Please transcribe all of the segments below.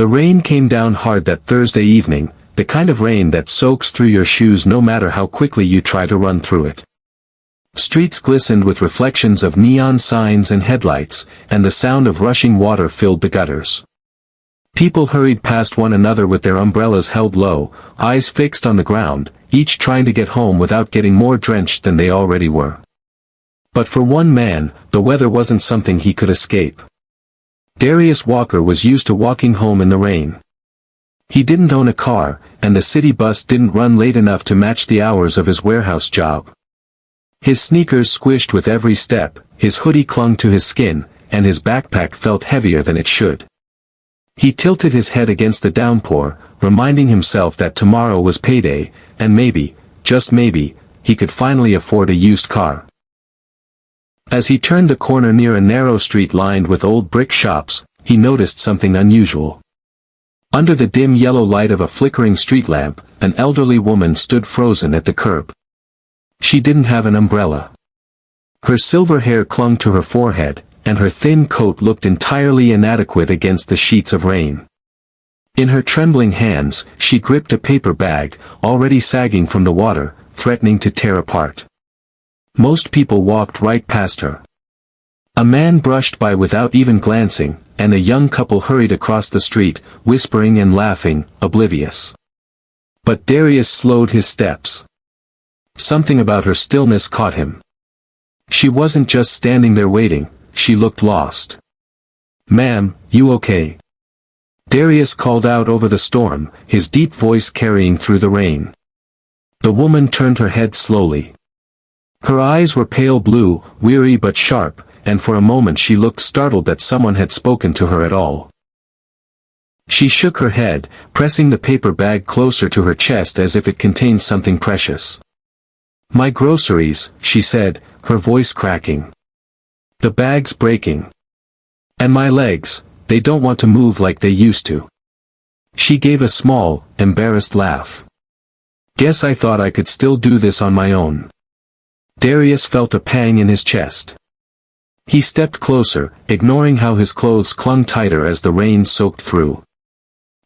The rain came down hard that Thursday evening, the kind of rain that soaks through your shoes no matter how quickly you try to run through it. Streets glistened with reflections of neon signs and headlights, and the sound of rushing water filled the gutters. People hurried past one another with their umbrellas held low, eyes fixed on the ground, each trying to get home without getting more drenched than they already were. But for one man, the weather wasn't something he could escape. Darius Walker was used to walking home in the rain. He didn't own a car, and the city bus didn't run late enough to match the hours of his warehouse job. His sneakers squished with every step, his hoodie clung to his skin, and his backpack felt heavier than it should. He tilted his head against the downpour, reminding himself that tomorrow was payday, and maybe, just maybe, he could finally afford a used car. As he turned the corner near a narrow street lined with old brick shops, he noticed something unusual. Under the dim yellow light of a flickering street lamp, an elderly woman stood frozen at the curb. She didn't have an umbrella. Her silver hair clung to her forehead, and her thin coat looked entirely inadequate against the sheets of rain. In her trembling hands, she gripped a paper bag, already sagging from the water, threatening to tear apart. Most people walked right past her. A man brushed by without even glancing, and a young couple hurried across the street, whispering and laughing, oblivious. But Darius slowed his steps. Something about her stillness caught him. She wasn't just standing there waiting, she looked lost. "Ma'am, you okay?" Darius called out over the storm, his deep voice carrying through the rain. The woman turned her head slowly. Her eyes were pale blue, weary but sharp, and for a moment she looked startled that someone had spoken to her at all. She shook her head, pressing the paper bag closer to her chest as if it contained something precious. "My groceries," she said, her voice cracking. "The bag's breaking. And my legs, they don't want to move like they used to." She gave a small, embarrassed laugh. "Guess I thought I could still do this on my own." Darius felt a pang in his chest. He stepped closer, ignoring how his clothes clung tighter as the rain soaked through.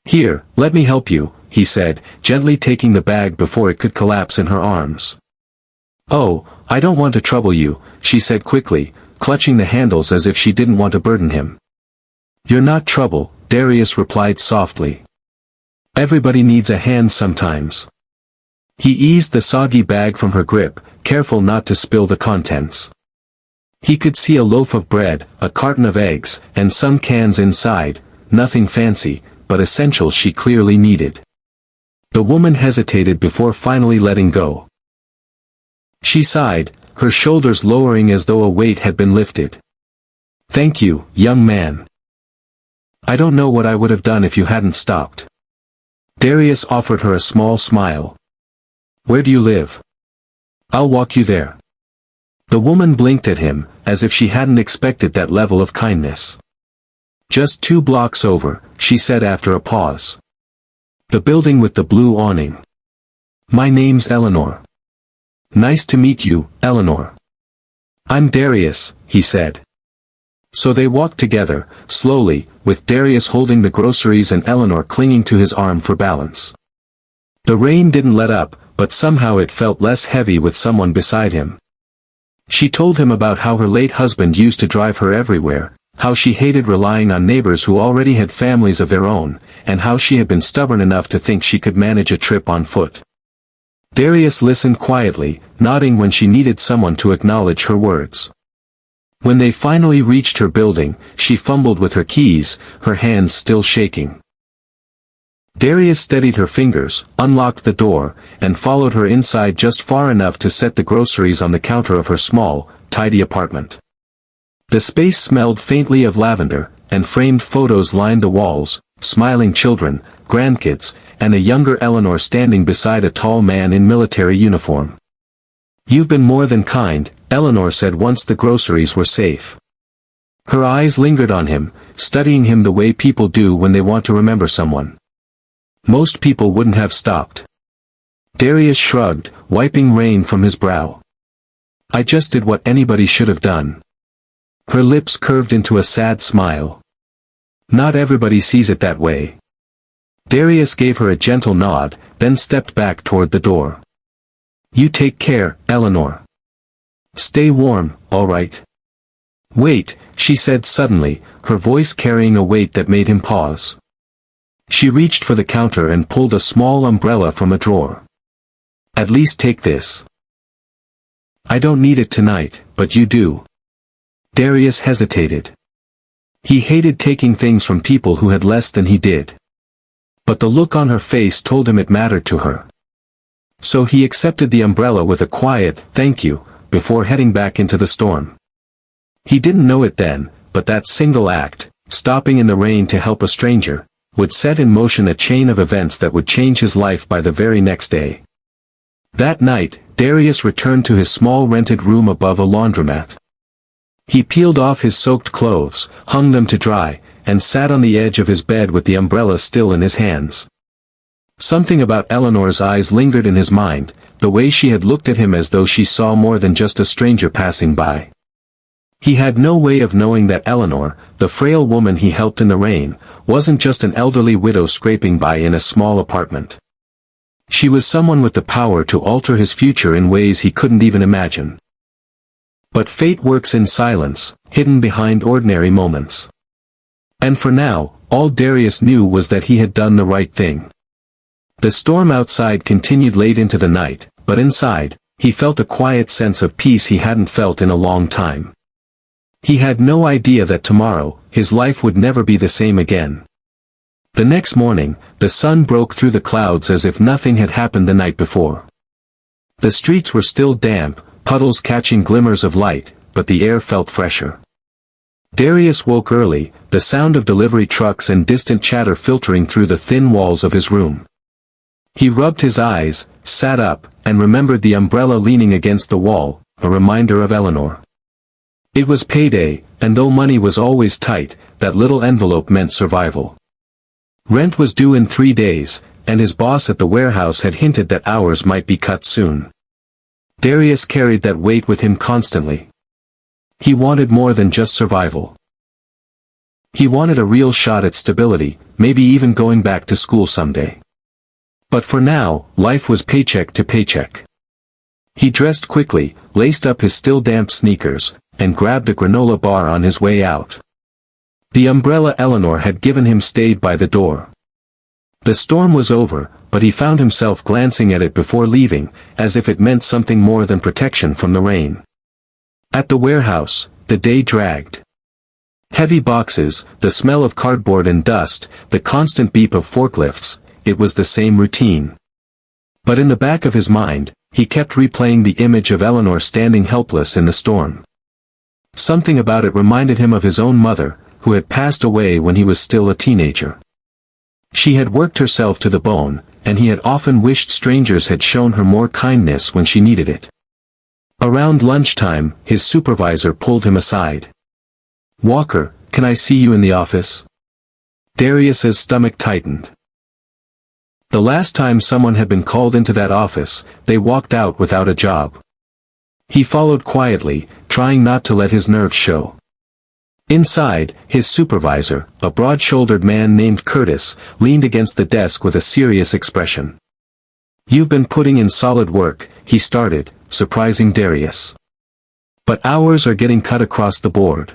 "Here, let me help you," he said, gently taking the bag before it could collapse in her arms. "Oh, I don't want to trouble you," she said quickly, clutching the handles as if she didn't want to burden him. "You're not trouble," Darius replied softly. "Everybody needs a hand sometimes." He eased the soggy bag from her grip, careful not to spill the contents. He could see a loaf of bread, a carton of eggs, and some cans inside, nothing fancy, but essentials she clearly needed. The woman hesitated before finally letting go. She sighed, her shoulders lowering as though a weight had been lifted. "Thank you, young man. I don't know what I would have done if you hadn't stopped." Darius offered her a small smile. "Where do you live? I'll walk you there." The woman blinked at him, as if she hadn't expected that level of kindness. "Just 2 blocks over," she said after a pause. "The building with the blue awning. My name's Eleanor." "Nice to meet you, Eleanor." "I'm Darius," he said. So they walked together, slowly, with Darius holding the groceries and Eleanor clinging to his arm for balance. The rain didn't let up, but somehow it felt less heavy with someone beside him. She told him about how her late husband used to drive her everywhere, how she hated relying on neighbors who already had families of their own, and how she had been stubborn enough to think she could manage a trip on foot. Darius listened quietly, nodding when she needed someone to acknowledge her words. When they finally reached her building, she fumbled with her keys, her hands still shaking. Darius steadied her fingers, unlocked the door, and followed her inside just far enough to set the groceries on the counter of her small, tidy apartment. The space smelled faintly of lavender, and framed photos lined the walls, smiling children, grandkids, and a younger Eleanor standing beside a tall man in military uniform. "You've been more than kind," Eleanor said once the groceries were safe. Her eyes lingered on him, studying him the way people do when they want to remember someone. Most people wouldn't have stopped. Darius shrugged, wiping rain from his brow. "I just did what anybody should have done." Her lips curved into a sad smile. "Not everybody sees it that way." Darius gave her a gentle nod, then stepped back toward the door. You take care, Eleanor. Stay warm, all right? Wait, she said suddenly, her voice carrying a weight that made him pause. She reached for the counter and pulled a small umbrella from a drawer. At least take this. I don't need it tonight, but you do. Darius hesitated. He hated taking things from people who had less than he did. But the look on her face told him it mattered to her. So he accepted the umbrella with a quiet, thank you, before heading back into the storm. He didn't know it then, but that single act, stopping in the rain to help a stranger, would set in motion a chain of events that would change his life by the very next day. That night, Darius returned to his small rented room above a laundromat. He peeled off his soaked clothes, hung them to dry, and sat on the edge of his bed with the umbrella still in his hands. Something about Eleanor's eyes lingered in his mind, the way she had looked at him as though she saw more than just a stranger passing by. He had no way of knowing that Eleanor, the frail woman he helped in the rain, wasn't just an elderly widow scraping by in a small apartment. She was someone with the power to alter his future in ways he couldn't even imagine. But fate works in silence, hidden behind ordinary moments. And for now, all Darius knew was that he had done the right thing. The storm outside continued late into the night, but inside, he felt a quiet sense of peace he hadn't felt in a long time. He had no idea that tomorrow, his life would never be the same again. The next morning, the sun broke through the clouds as if nothing had happened the night before. The streets were still damp, puddles catching glimmers of light, but the air felt fresher. Darius woke early, the sound of delivery trucks and distant chatter filtering through the thin walls of his room. He rubbed his eyes, sat up, and remembered the umbrella leaning against the wall, a reminder of Eleanor. It was payday, and though money was always tight, that little envelope meant survival. Rent was due in 3 days, and his boss at the warehouse had hinted that hours might be cut soon. Darius carried that weight with him constantly. He wanted more than just survival. He wanted a real shot at stability, maybe even going back to school someday. But for now, life was paycheck to paycheck. He dressed quickly, laced up his still damp sneakers, and grabbed a granola bar on his way out. The umbrella Eleanor had given him stayed by the door. The storm was over, but he found himself glancing at it before leaving, as if it meant something more than protection from the rain. At the warehouse, the day dragged. Heavy boxes, the smell of cardboard and dust, the constant beep of forklifts, it was the same routine. But in the back of his mind, he kept replaying the image of Eleanor standing helpless in the storm. Something about it reminded him of his own mother, who had passed away when he was still a teenager. She had worked herself to the bone, and he had often wished strangers had shown her more kindness when she needed it. Around lunchtime, his supervisor pulled him aside. "Walker, can I see you in the office?" Darius's stomach tightened. The last time someone had been called into that office, they walked out without a job. He followed quietly, trying not to let his nerves show. Inside, his supervisor, a broad-shouldered man named Curtis, leaned against the desk with a serious expression. "You've been putting in solid work," he started, surprising Darius. "But hours are getting cut across the board.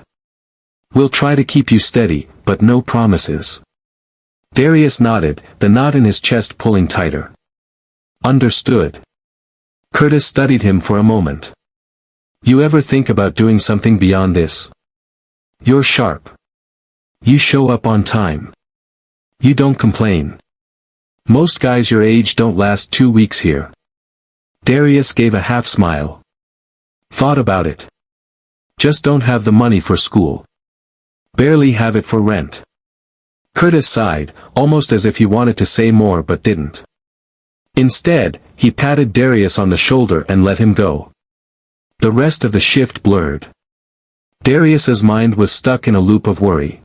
We'll try to keep you steady, but no promises." Darius nodded, the knot in his chest pulling tighter. "Understood." Curtis studied him for a moment. "You ever think about doing something beyond this? You're sharp. You show up on time. You don't complain. Most guys your age don't last 2 weeks here." Darius gave a half smile. "Thought about it. Just don't have the money for school. Barely have it for rent." Curtis sighed, almost as if he wanted to say more but didn't. Instead, he patted Darius on the shoulder and let him go. The rest of the shift blurred. Darius's mind was stuck in a loop of worry.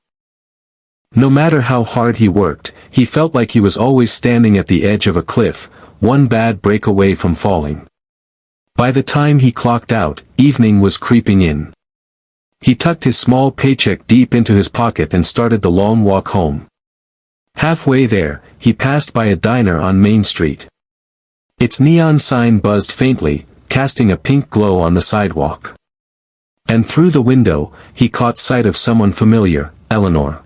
No matter how hard he worked, he felt like he was always standing at the edge of a cliff, one bad break away from falling. By the time he clocked out, evening was creeping in. He tucked his small paycheck deep into his pocket and started the long walk home. Halfway there, he passed by a diner on Main Street. Its neon sign buzzed faintly, casting a pink glow on the sidewalk. And through the window, he caught sight of someone familiar, Eleanor.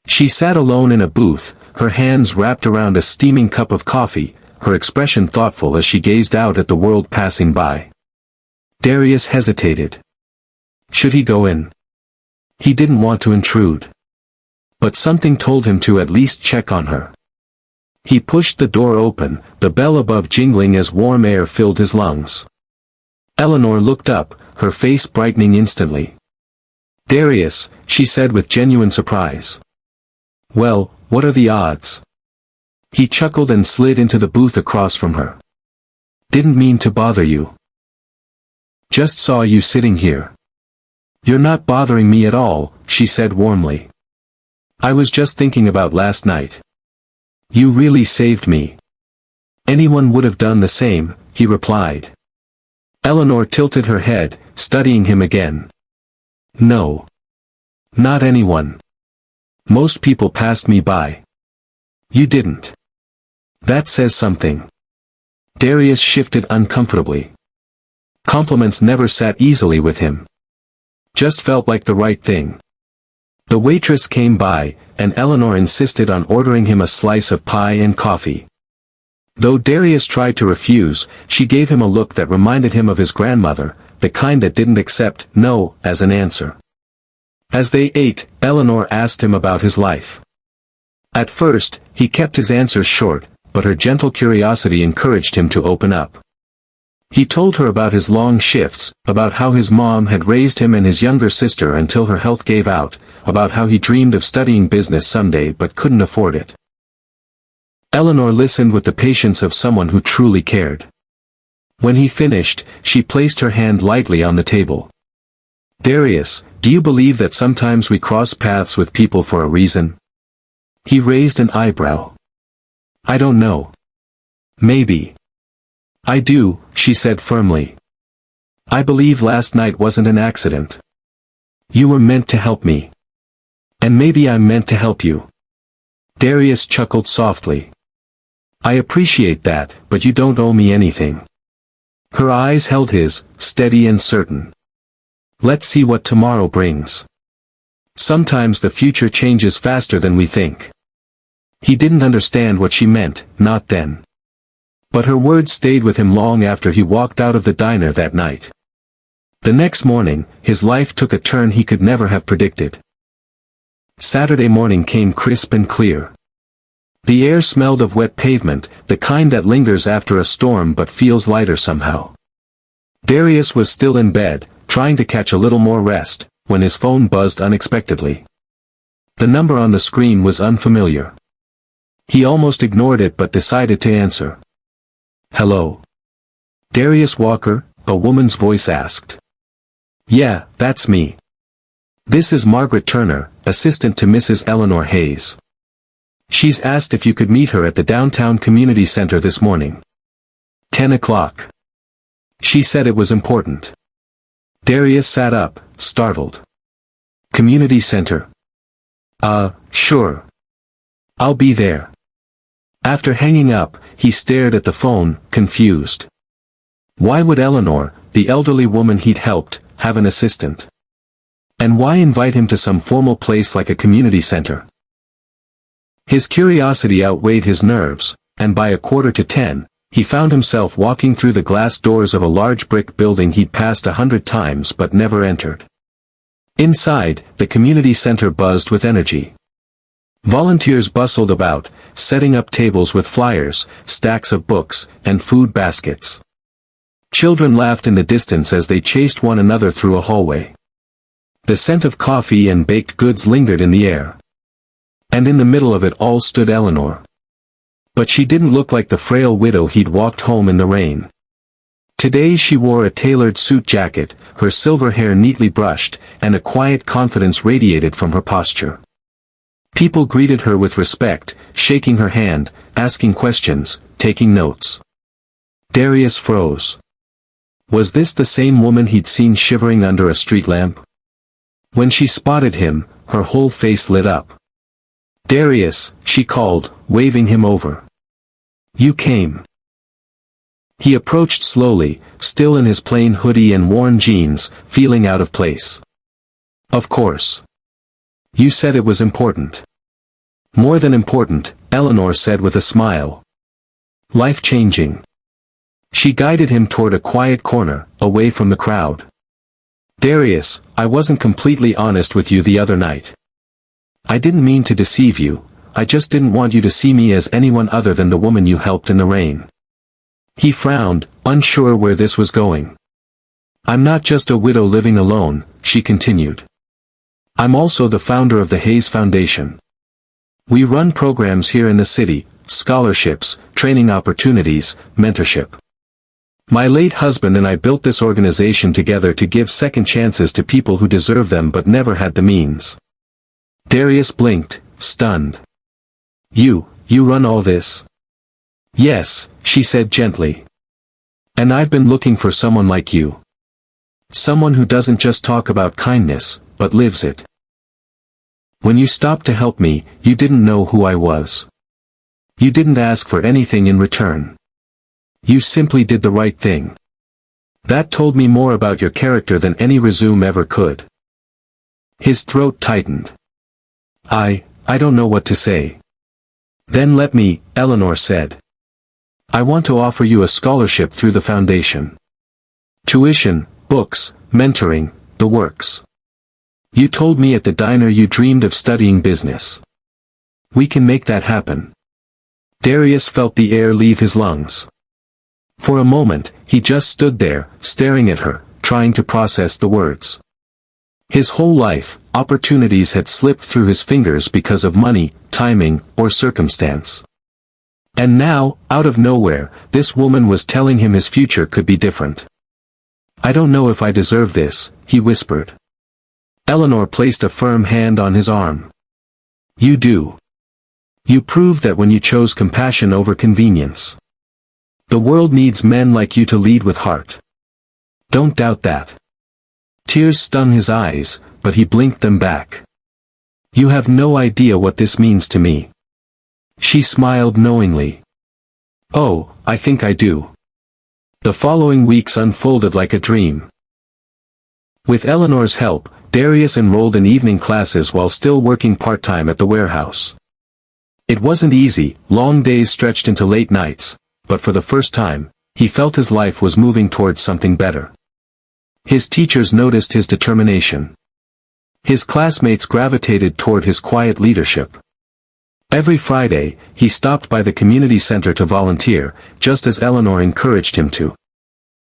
She sat alone in a booth, her hands wrapped around a steaming cup of coffee, her expression thoughtful as she gazed out at the world passing by. Darius hesitated. Should he go in? He didn't want to intrude. But something told him to at least check on her. He pushed the door open, the bell above jingling as warm air filled his lungs. Eleanor looked up, her face brightening instantly. "Darius," she said with genuine surprise. "Well, what are the odds?" He chuckled and slid into the booth across from her. "Didn't mean to bother you. Just saw you sitting here." "You're not bothering me at all," she said warmly. "I was just thinking about last night. You really saved me." "Anyone would have done the same," he replied. Eleanor tilted her head, studying him again. "No. Not anyone. Most people passed me by. You didn't. That says something." Darius shifted uncomfortably. Compliments never sat easily with him. Just felt like the right thing. The waitress came by, and Eleanor insisted on ordering him a slice of pie and coffee. Though Darius tried to refuse, she gave him a look that reminded him of his grandmother, the kind that didn't accept "no" as an answer. As they ate, Eleanor asked him about his life. At first, he kept his answers short, but her gentle curiosity encouraged him to open up. He told her about his long shifts, about how his mom had raised him and his younger sister until her health gave out, about how he dreamed of studying business someday but couldn't afford it. Eleanor listened with the patience of someone who truly cared. When he finished, she placed her hand lightly on the table. "Darius, do you believe that sometimes we cross paths with people for a reason?" He raised an eyebrow. "I don't know. Maybe. I do," she said firmly. "I believe last night wasn't an accident. You were meant to help me. And maybe I'm meant to help you." Darius chuckled softly. "I appreciate that, but you don't owe me anything." Her eyes held his, steady and certain. "Let's see what tomorrow brings. Sometimes the future changes faster than we think." He didn't understand what she meant, not then. But her words stayed with him long after he walked out of the diner that night. The next morning, his life took a turn he could never have predicted. Saturday morning came crisp and clear. The air smelled of wet pavement, the kind that lingers after a storm but feels lighter somehow. Darius was still in bed, trying to catch a little more rest, when his phone buzzed unexpectedly. The number on the screen was unfamiliar. He almost ignored it but decided to answer. "Hello? Darius Walker?" a woman's voice asked. "Yeah, that's me. This is Margaret Turner, assistant to Mrs. Eleanor Hayes. She's asked if you could meet her at the downtown community center this morning. 10 o'clock. She said it was important." Darius sat up, startled. "Community center? Sure. I'll be there." After hanging up, he stared at the phone, confused. Why would Eleanor, the elderly woman he'd helped, have an assistant? And why invite him to some formal place like a community center? His curiosity outweighed his nerves, and by 9:45, he found himself walking through the glass doors of a large brick building he'd passed 100 times but never entered. Inside, the community center buzzed with energy. Volunteers bustled about, setting up tables with flyers, stacks of books, and food baskets. Children laughed in the distance as they chased one another through a hallway. The scent of coffee and baked goods lingered in the air. And in the middle of it all stood Eleanor. But she didn't look like the frail widow he'd walked home in the rain. Today she wore a tailored suit jacket, her silver hair neatly brushed, and a quiet confidence radiated from her posture. People greeted her with respect, shaking her hand, asking questions, taking notes. Darius froze. Was this the same woman he'd seen shivering under a street lamp? When she spotted him, her whole face lit up. "Darius," she called, waving him over. "You came." He approached slowly, still in his plain hoodie and worn jeans, feeling out of place. "Of course. You said it was important." "More than important," Eleanor said with a smile. "Life-changing." She guided him toward a quiet corner, away from the crowd. "Darius, I wasn't completely honest with you the other night. I didn't mean to deceive you, I just didn't want you to see me as anyone other than the woman you helped in the rain." He frowned, unsure where this was going. "I'm not just a widow living alone," she continued. "I'm also the founder of the Hayes Foundation. We run programs here in the city, scholarships, training opportunities, mentorship. My late husband and I built this organization together to give second chances to people who deserve them but never had the means." Darius blinked, stunned. You run all this?" "Yes," she said gently. "And I've been looking for someone like you. Someone who doesn't just talk about kindness, but lives it. When you stopped to help me, you didn't know who I was. You didn't ask for anything in return. You simply did the right thing. That told me more about your character than any resume ever could." His throat tightened. I don't know what to say." "Then let me," Eleanor said. "I want to offer you a scholarship through the foundation. Tuition, books, mentoring, the works. You told me at the diner you dreamed of studying business. We can make that happen." Darius felt the air leave his lungs. For a moment, he just stood there, staring at her, trying to process the words. His whole life, opportunities had slipped through his fingers because of money, timing, or circumstance. And now, out of nowhere, this woman was telling him his future could be different. "I don't know if I deserve this," he whispered. Eleanor placed a firm hand on his arm. "You do. You proved that when you chose compassion over convenience. The world needs men like you to lead with heart. Don't doubt that." Tears stung his eyes, but he blinked them back. "You have no idea what this means to me." She smiled knowingly. "Oh, I think I do." The following weeks unfolded like a dream. With Eleanor's help, Darius enrolled in evening classes while still working part-time at the warehouse. It wasn't easy, long days stretched into late nights, but for the first time, he felt his life was moving towards something better. His teachers noticed his determination. His classmates gravitated toward his quiet leadership. Every Friday, he stopped by the community center to volunteer, just as Eleanor encouraged him to.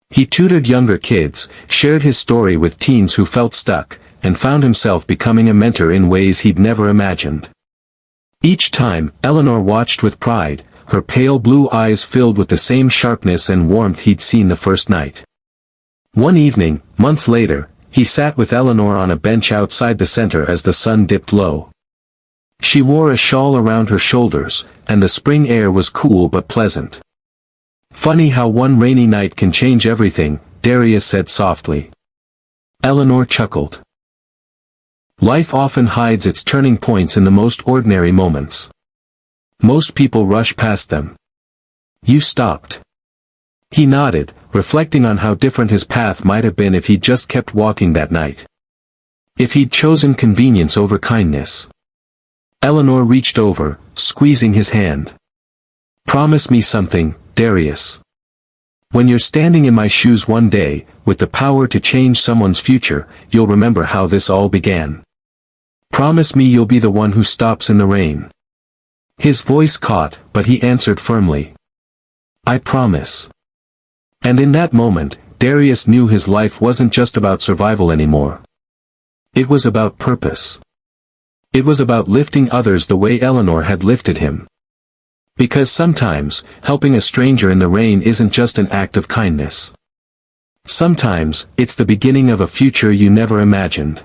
He tutored younger kids, shared his story with teens who felt stuck, and found himself becoming a mentor in ways he'd never imagined. Each time, Eleanor watched with pride, her pale blue eyes filled with the same sharpness and warmth he'd seen the first night. One evening, months later, he sat with Eleanor on a bench outside the center as the sun dipped low. She wore a shawl around her shoulders, and the spring air was cool but pleasant. "Funny how one rainy night can change everything," Darius said softly. Eleanor chuckled. "Life often hides its turning points in the most ordinary moments. Most people rush past them. You stopped." He nodded, reflecting on how different his path might have been if he'd just kept walking that night. If he'd chosen convenience over kindness. Eleanor reached over, squeezing his hand. "Promise me something, Darius. When you're standing in my shoes one day, with the power to change someone's future, you'll remember how this all began. Promise me you'll be the one who stops in the rain." His voice caught, but he answered firmly. "I promise." And in that moment, Darius knew his life wasn't just about survival anymore. It was about purpose. It was about lifting others the way Eleanor had lifted him. Because sometimes, helping a stranger in the rain isn't just an act of kindness. Sometimes, it's the beginning of a future you never imagined.